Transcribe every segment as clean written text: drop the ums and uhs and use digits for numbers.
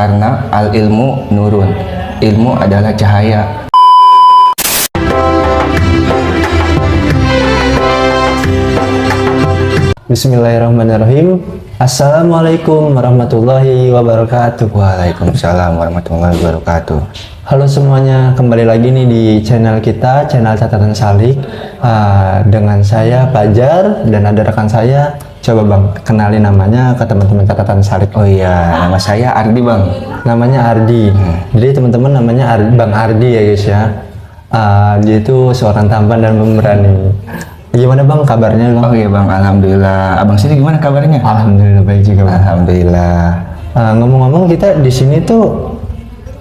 karena al ilmu nurun, ilmu adalah cahaya. Bismillahirrahmanirrahim. Assalamualaikum warahmatullahi wabarakatuh. Waalaikumsalam warahmatullahi wabarakatuh. Halo semuanya, kembali lagi nih di channel kita, channel Catatan Salik. Dengan saya Fajar dan ada rekan saya. Coba bang, kenalin namanya ke teman-teman Catatan Salik. Oh iya, nama saya Ardi bang. Namanya Ardi. Jadi teman-teman namanya Bang Ardi ya guys ya. Dia itu seorang tampan dan pemberani. Gimana bang kabarnya bang? Oh iya bang, alhamdulillah. Abang sini gimana kabarnya? Alhamdulillah baik juga bang. Alhamdulillah. Ngomong-ngomong kita di sini tuh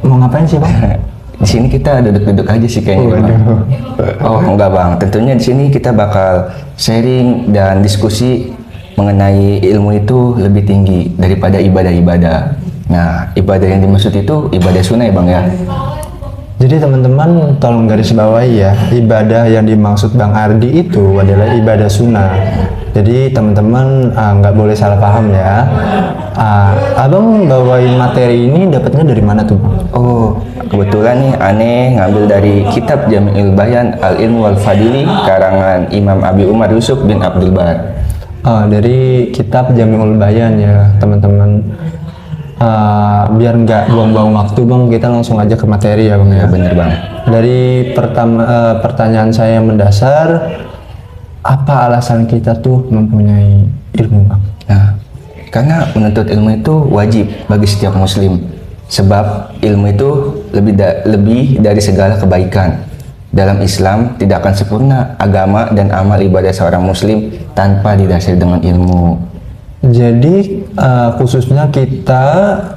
mau ngapain sih bang? Di sini kita duduk-duduk aja sih kayaknya bang. Oh enggak bang, tentunya di sini kita bakal sharing dan diskusi mengenai ilmu itu lebih tinggi daripada ibadah-ibadah. Nah, ibadah yang dimaksud itu ibadah sunnah ya bang ya. Jadi teman-teman tolong garis bawahi ya, ibadah yang dimaksud Bang Ardi itu adalah ibadah sunnah. Jadi teman-teman nggak boleh salah paham ya. Abang bawain materi ini dapatnya dari mana tuh bang? Oh, kebetulan nih aneh ngambil dari kitab Jami'ul Bayan Al-Ilmu Wal Fadili karangan Imam Abi Umar Yusuf bin Abdul Bar. Dari kitab Jami'ul Bayan ya teman-teman. Biar nggak buang-buang waktu bang, kita langsung aja ke materi ya bang ya. Bener bang. Dari pertanyaan saya yang mendasar, apa alasan kita tuh mempunyai ilmu bang? Nah, karena menuntut ilmu itu wajib bagi setiap muslim. Sebab ilmu itu lebih dari segala kebaikan. Dalam Islam tidak akan sempurna agama dan amal ibadah seorang muslim tanpa didasari dengan ilmu. Jadi khususnya kita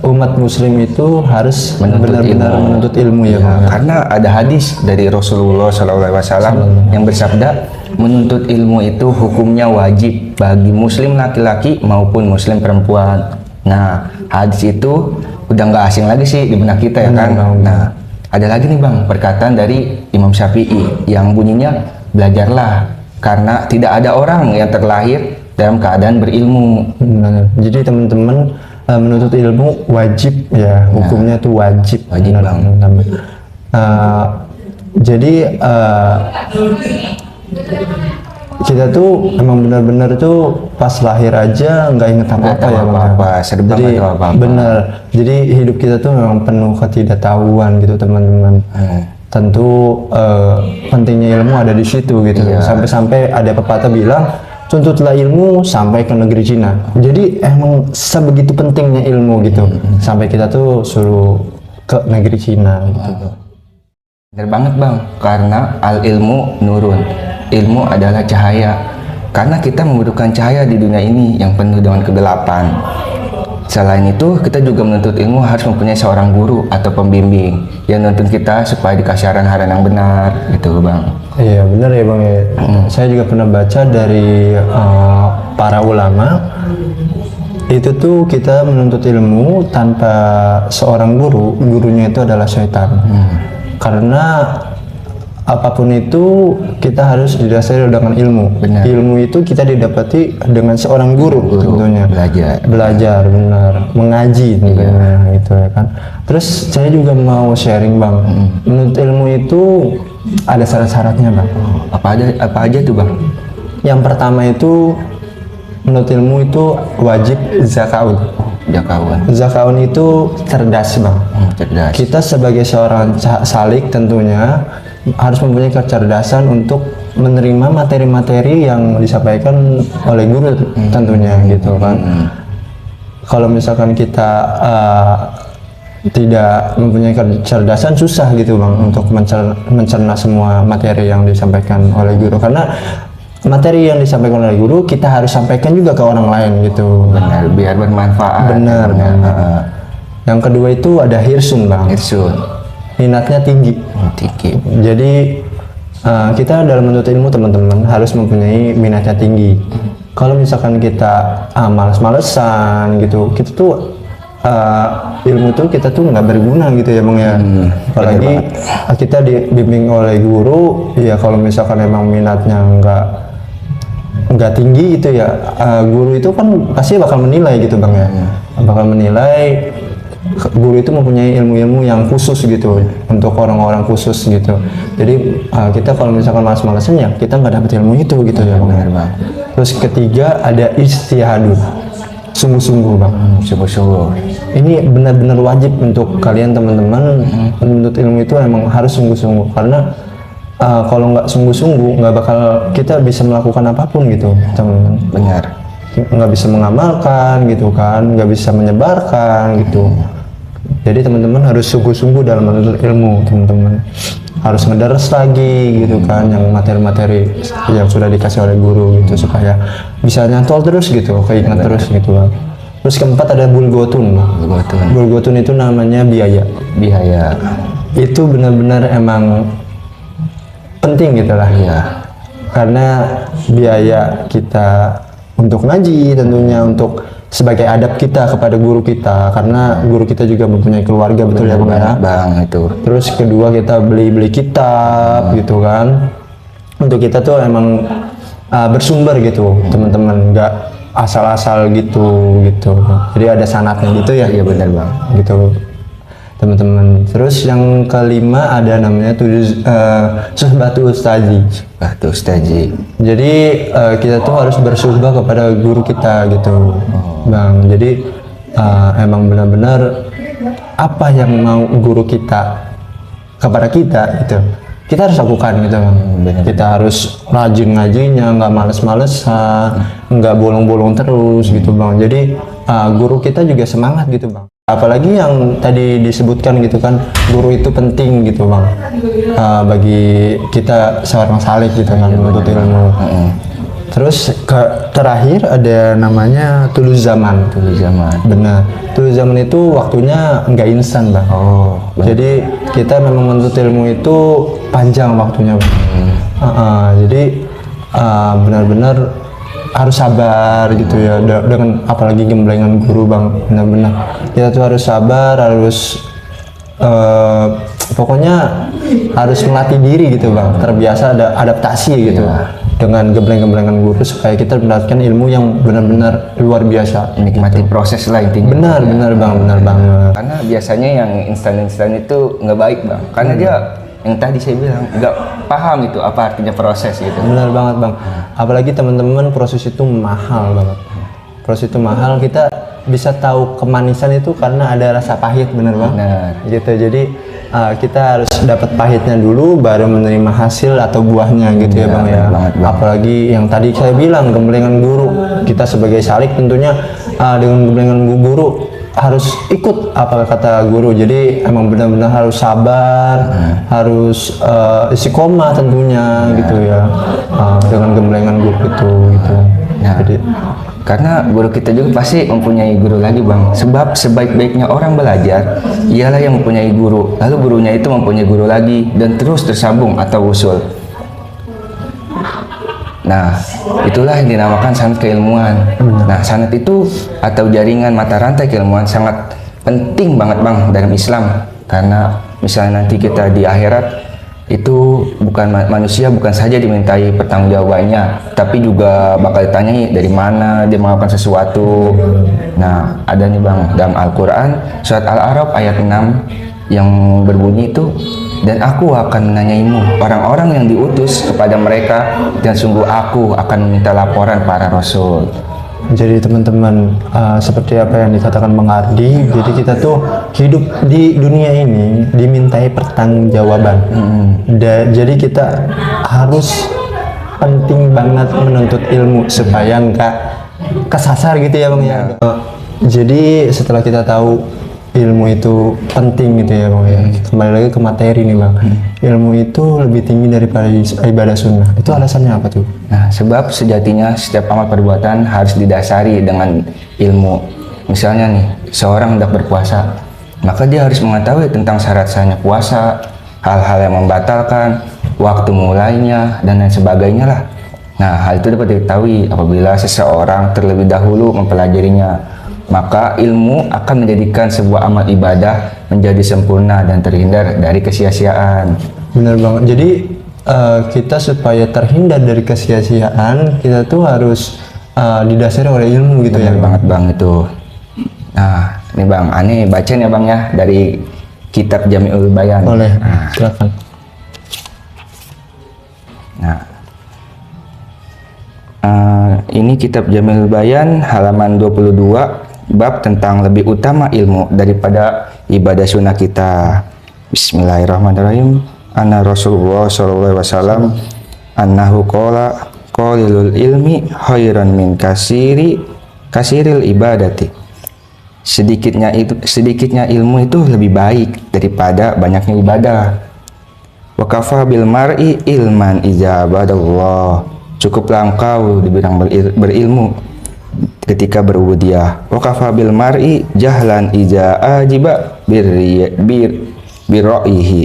umat muslim itu harus benar-benar menuntut ilmu ya bang. Karena ada hadis dari Rasulullah SAW yang bersabda, menuntut ilmu itu hukumnya wajib bagi muslim laki-laki maupun muslim perempuan. Nah, hadis itu udah nggak asing lagi sih di benak kita ya kan. Nah, ada lagi nih bang perkataan dari Imam Syafi'i yang bunyinya, belajarlah karena tidak ada orang yang terlahir dalam keadaan berilmu. Jadi teman-teman menuntut ilmu wajib ya, hukumnya tuh wajib. Wajib bang. Jadi kita tuh emang benar-benar tuh pas lahir aja nggak inget apa-apa ya bang. Jadi benar. Jadi hidup kita tuh memang penuh ketidaktahuan gitu teman-teman. Tentu pentingnya ilmu ada di situ gitu. Sampai-sampai ada pepatah bilang, tuntutlah ilmu sampai ke negeri Cina. Jadi emang sebegitu pentingnya ilmu gitu. Sampai kita tuh suruh ke negeri Cina gitu. Bener banget bang, karena al ilmu nurun, ilmu adalah cahaya. Karena kita membutuhkan cahaya di dunia ini yang penuh dengan kegelapan. Selain itu, kita juga menuntut ilmu harus mempunyai seorang guru atau pembimbing yang menuntun kita supaya dikasih arahan yang benar, gitu bang. Iya benar ya bang ya. Saya juga pernah baca dari para ulama itu tuh kita menuntut ilmu tanpa seorang guru, gurunya itu adalah syaitan. Karena apapun itu kita harus didasari dengan ilmu. Benar. Ilmu itu kita didapati dengan seorang guru tentunya. Belajar benar, mengaji tentunya gitu ya kan. Terus saya juga mau sharing bang. Menuntut ilmu itu ada syarat-syaratnya bang. Apa aja tuh bang? Yang pertama itu menuntut ilmu itu wajib zakaun. Zakaun itu cerdas bang. Cerdas. Kita sebagai seorang salik tentunya harus mempunyai kecerdasan untuk menerima materi-materi yang disampaikan oleh guru tentunya gitu kan. Kalau misalkan kita tidak mempunyai kecerdasan, susah gitu bang untuk mencerna semua materi yang disampaikan oleh guru, karena materi yang disampaikan oleh guru kita harus sampaikan juga ke orang lain gitu. Benar, biar bermanfaat. Benar. Yang kedua itu ada hirsun bang. Hirsun, minatnya tinggi. Jadi kita dalam menuntut ilmu teman-teman harus mempunyai minatnya tinggi. Kalau misalkan kita males-malesan gitu, kita tuh ilmu tuh kita tuh nggak berguna gitu ya bang ya. Apalagi kita dibimbing oleh guru ya, kalau misalkan emang minatnya nggak tinggi gitu ya, guru itu kan pasti bakal menilai gitu bang ya. Bakal menilai guru itu mempunyai ilmu-ilmu yang khusus gitu untuk orang-orang khusus gitu. Jadi kita kalau misalkan malas-malasan ya kita nggak dapat ilmu itu gitu ya Bang. Terus ketiga ada istihadu, sungguh-sungguh Bang. Sungguh-sungguh. Ini benar-benar wajib untuk kalian teman-teman menuntut ilmu itu emang harus sungguh-sungguh, karena kalau nggak sungguh-sungguh nggak bakal kita bisa melakukan apapun gitu teman-teman. Benar. Nggak bisa mengamalkan gitu kan, nggak bisa menyebarkan gitu. Jadi teman-teman harus sungguh-sungguh dalam menuntut ilmu teman-teman. Harus ngederes lagi gitu kan yang materi-materi yang sudah dikasih oleh guru gitu supaya bisa nyantol terus gitu, keinget terus gitu Bang. Terus keempat ada bulgotun. Bulgotun itu namanya biaya. Itu benar-benar emang penting gitu lah ya. Karena biaya kita untuk ngaji tentunya, untuk sebagai adab kita kepada guru kita, karena guru kita juga mempunyai keluarga, betul ya Bang ya? Bang, itu. Terus kedua kita beli kitab gitu kan, untuk kita tuh emang bersumber gitu teman-teman, nggak asal-asal gitu. Jadi ada sanatnya gitu ya? Iya benar Bang. Gitu teman-teman. Terus yang kelima ada namanya suhbatu ustazi. Jadi kita tuh harus bersuhbah kepada guru kita gitu Bang. Jadi emang benar-benar apa yang mau guru kita kepada kita gitu, kita harus lakukan gitu Bang. Kita harus rajin ngajinya, nggak males-malesan, nggak bolong-bolong terus gitu Bang. Jadi guru kita juga semangat gitu Bang. Apalagi yang tadi disebutkan gitu kan, guru itu penting gitu Bang, bagi kita seorang salik gitu kan menuntut ilmu. Terus terakhir ada namanya tulus zaman. Benar, tulus zaman itu waktunya nggak instan Bang. Jadi kita memang menuntut ilmu itu panjang waktunya Bang. Jadi benar-benar harus sabar gitu ya, dengan apalagi gemblengan guru Bang. Benar-benar kita tuh harus sabar, harus pokoknya harus melatih diri gitu Bang, terbiasa ada adaptasi gitu dengan gembleng-gemblengan guru supaya kita mendapatkan ilmu yang benar-benar luar biasa. Nikmati proses lah intinya. Benar banget. Karena biasanya yang instan-instan itu nggak baik Bang, karena dia yang tadi saya bilang nggak paham itu apa artinya proses gitu. Benar banget Bang. Apalagi teman-teman, proses itu mahal banget. Proses itu mahal, kita bisa tahu kemanisan itu karena ada rasa pahit, bener Bang. Gitu. Jadi kita harus dapat pahitnya dulu baru menerima hasil atau buahnya gitu ya Bang ya. Apalagi yang tadi saya bilang gemblengan guru, kita sebagai salik tentunya dengan gemblengan guru harus ikut apa kata guru. Jadi emang benar-benar harus sabar, harus istiqomah tentunya gitu ya, dengan gemblengan guru itu gitu. Jadi karena guru kita juga pasti mempunyai guru lagi Bang, sebab sebaik-baiknya orang belajar ialah yang mempunyai guru, lalu gurunya itu mempunyai guru lagi dan terus tersambung atau usul. Nah, itulah yang dinamakan sanad keilmuan. Nah, sanad itu atau jaringan mata rantai keilmuan sangat penting banget Bang dalam Islam, karena misalnya nanti kita di akhirat itu manusia bukan saja dimintai pertanggungjawabannya, tapi juga bakal ditanyai dari mana dia melakukan sesuatu. Nah, ada nih Bang dalam Al-Quran surat Al-A'raf ayat 6 yang berbunyi itu, dan aku akan menanyaimu orang-orang yang diutus kepada mereka, dan sungguh aku akan meminta laporan para rasul. Jadi teman-teman, seperti apa yang dikatakan Bang Ardi, jadi kita tuh hidup di dunia ini dimintai pertanggungjawaban. Jadi kita harus penting banget menuntut ilmu supaya nggak kesasar gitu ya Bang ya. Jadi setelah kita tahu ilmu itu penting gitu ya Bang ya, kembali lagi ke materi nih Bang. Ilmu itu lebih tinggi daripada ibadah sunnah. Itu alasannya apa tuh? Nah, sebab sejatinya setiap amal perbuatan harus didasari dengan ilmu. Misalnya nih, seorang hendak berpuasa, maka dia harus mengetahui tentang syarat-syaratnya puasa, hal-hal yang membatalkan, waktu mulainya, dan lain sebagainya lah. Nah, hal itu dapat diketahui apabila seseorang terlebih dahulu mempelajarinya. Maka ilmu akan menjadikan sebuah amal ibadah menjadi sempurna dan terhindar dari kesia-siaan. Benar banget. Jadi kita supaya terhindar dari kesia-siaan, kita tuh harus didasari oleh ilmu gitu. Benar ya banget Bang itu. Nah, Nih Bang, aneh bacain ya Bang ya dari kitab Jami'ul Bayan. Boleh, Nah, silakan. nah. Ini kitab Jami'ul Bayan halaman 22 bab tentang lebih utama ilmu daripada ibadah sunnah kita. Bismillahirrahmanirrahim. Anna Rasulullah sallallahu alaihi wasallam annahu qala qalilul ilmi khairan min kasiril ibadati. Sedikitnya ilmu itu lebih baik daripada banyaknya ibadah. Wa kafa bil mar'i ilman ijabadallah. Cukuplah engkau dibilang berilmu ketika berubudiyah. Wa kafa bil mar'i jahlan ija ajiba birra'ihi.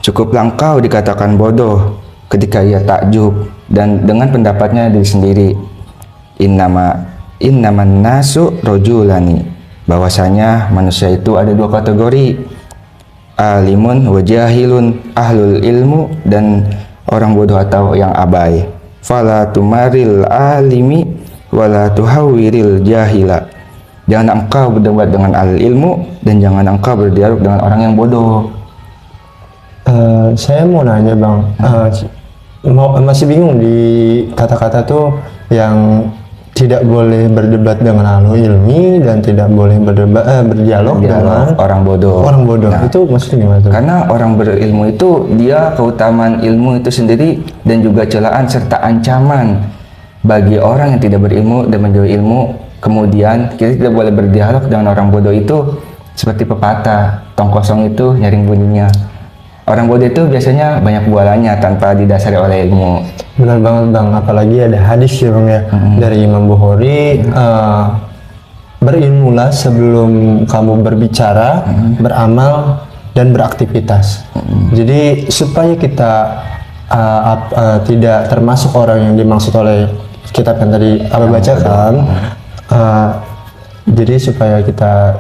Cukuplah engkau dikatakan bodoh ketika ia takjub dan dengan pendapatnya diri sendiri. Innaman nasu rojulani, bahwasanya manusia itu ada dua kategori, alimun wa jahilun, ahlul ilmu dan orang bodoh atau yang abai. Fala tumaril alimi wala tuhawwiril jahila. Jangan engkau berdebat dengan ahli ilmu dan jangan engkau berdialog dengan orang yang bodoh. Saya mau nanya Bang, masih bingung di kata-kata tuh yang tidak boleh berdebat dengan ahli ilmi dan tidak boleh berdialog dengan orang bodoh. Orang bodoh. Nah, itu maksudnya gimana tuh? Karena orang berilmu itu dia keutamaan ilmu itu sendiri dan juga celaan serta ancaman bagi orang yang tidak berilmu dan menjauhi ilmu. Kemudian kita tidak boleh berdialog dengan orang bodoh itu seperti pepatah, tong kosong itu nyaring bunyinya. Orang bodoh itu biasanya banyak bualannya tanpa didasari oleh ilmu. Benar banget Bang, apalagi ada hadis ya Bang ya, dari Imam Bukhari, berilmulah sebelum kamu berbicara, beramal dan beraktivitas. Jadi supaya kita tidak termasuk orang yang dimaksud oleh kitab yang tadi Abah bacakan, jadi supaya kita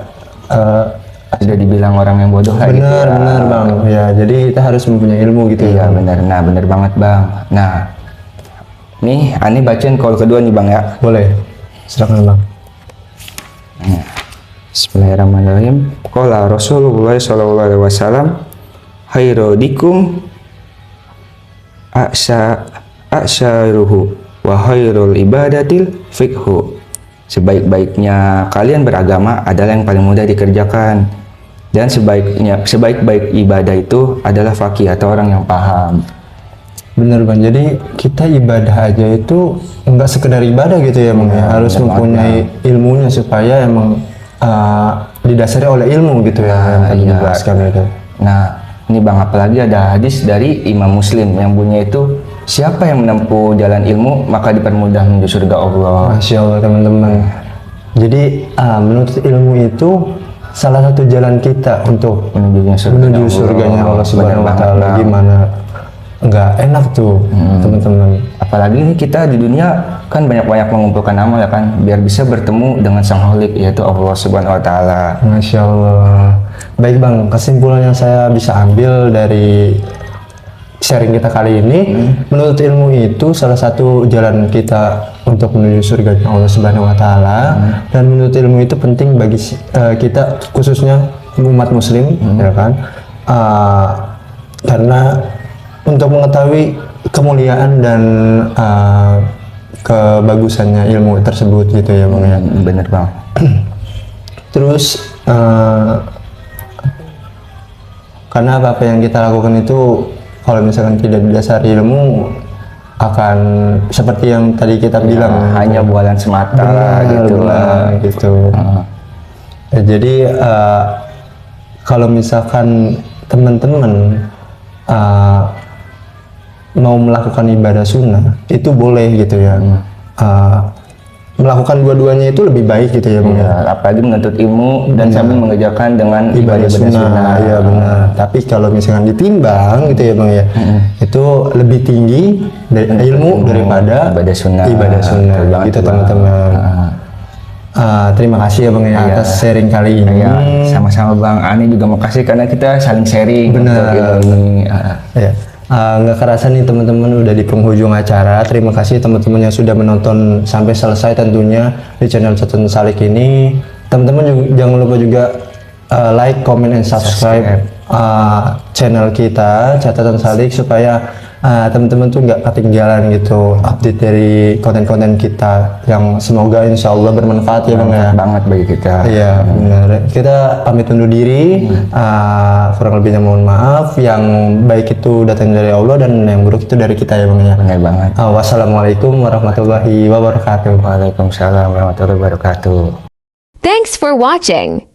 tidak dibilang orang yang bodoh lah gitu ya. Benar Bang. Ya, jadi kita harus mempunyai ilmu gitu ya. ya. Benar. Nah, benar banget Bang. Nah, nih Ani bacain call kedua nih Bang ya. Boleh. Silakan Bang. Bismillahirrahmanirrahim. Qala Rasulullah sallallahu alaihi wasallam khairudikum a'syaruhu wa khairul ibadatil fiqhu. Sebaik-baiknya kalian beragama adalah yang paling mudah dikerjakan, dan sebaik-baik ibadah itu adalah faqih atau orang yang paham. Bener Bang, jadi kita ibadah aja itu enggak sekedar ibadah gitu ya Bang, harus mempunyai ilmunya supaya emang didasari oleh ilmu gitu ya, yang tadi dijelaskan itu. Nah, ini Bang, apalagi ada hadis dari Imam Muslim yang bunyinya itu, siapa yang menempuh jalan ilmu maka dipermudah menuju surga Allah. Masya Allah teman-teman. Jadi menuntut ilmu itu salah satu jalan kita untuk menuju surganya Allah Subhanahu wa Ta'ala. Gimana nggak enak tuh teman-teman. Apalagi ini kita di dunia kan banyak-banyak mengumpulkan amal ya kan, biar bisa bertemu dengan Sang Khalik yaitu Allah Subhanahu wa Ta'ala. Masya Allah. Baik Bang, kesimpulan yang saya bisa ambil dari sharing kita kali ini, menuntut ilmu itu salah satu jalan kita untuk menuju surga Allah Subhanahu wa Ta'ala, dan menuntut ilmu itu penting bagi kita khususnya umat muslim ya kan, karena untuk mengetahui kemuliaan dan kebagusannya ilmu tersebut gitu ya Bang ya. Bener Bang. Terus karena apa yang kita lakukan itu kalau misalkan tidak didasari ilmu akan seperti yang tadi kita bilang, hanya bualan semata gitu lah gitu. Ya, jadi kalau misalkan teman-teman mau melakukan ibadah sunnah itu boleh gitu ya, melakukan dua-duanya itu lebih baik gitu ya Bang. Apalagi menuntut ilmu dan sambil mengerjakan dengan ibadah sunnah. Iya benar. Tapi kalau misalkan ditimbang gitu ya Bang ya, itu lebih tinggi dari ilmu daripada ibadah sunnah. Gitu teman-teman. Terima kasih ya Bang ya atas sharing kali ini. Sama-sama Bang. Ani juga makasih karena kita saling sharing. Benar. Ini. Nggak kerasa nih teman-teman udah di penghujung acara. Terima kasih teman-teman yang sudah menonton sampai selesai tentunya di channel Catatan Salik ini. Teman-teman jangan lupa juga like, comment, and subscribe channel kita Catatan Salik, supaya teman-teman tuh nggak ketinggalan gitu update dari konten-konten kita yang semoga insya Allah bermanfaat ya Bang ya. Banget bagi kita. Iya benar. Kita pamit undur diri. Kurang lebihnya mohon maaf. Yang baik itu datang dari Allah dan yang buruk itu dari kita ya Bang ya. Benar banget. Wassalamualaikum warahmatullahi wabarakatuh. Waalaikumsalam warahmatullahi wabarakatuh. Thanks for watching.